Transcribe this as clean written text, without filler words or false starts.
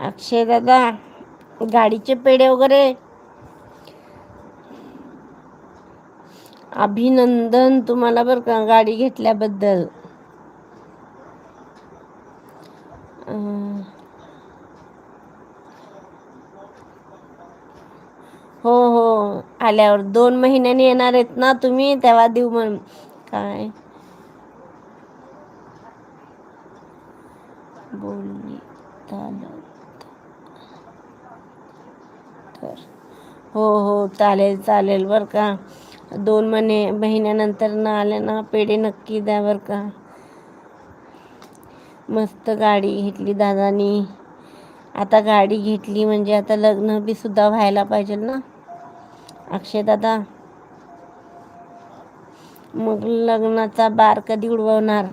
अक्षय दादा, गाडीचे पेढे वगैरे अभिनंदन तुम्हाला बरं का गाडी घेतल्याबद्दल. हो हो, आल्यावर 2 महिन्यांनी येणार आहेत ना तुम्ही, तेव्हा देऊ म्हण. काय बोलली तर हो हो, चालेल चालेल बरं का. 2 महिन्यानंतर ना आले ना पेढे नक्की द्या बरं का. मस्त गाडी घेतली दादानी. आता गाडी घेतली म्हणजे आता लग्न बी सुद्धा व्हायला पाहिजे ना अक्षय दादा. मग लग्नाचा बार कधी उडवणार?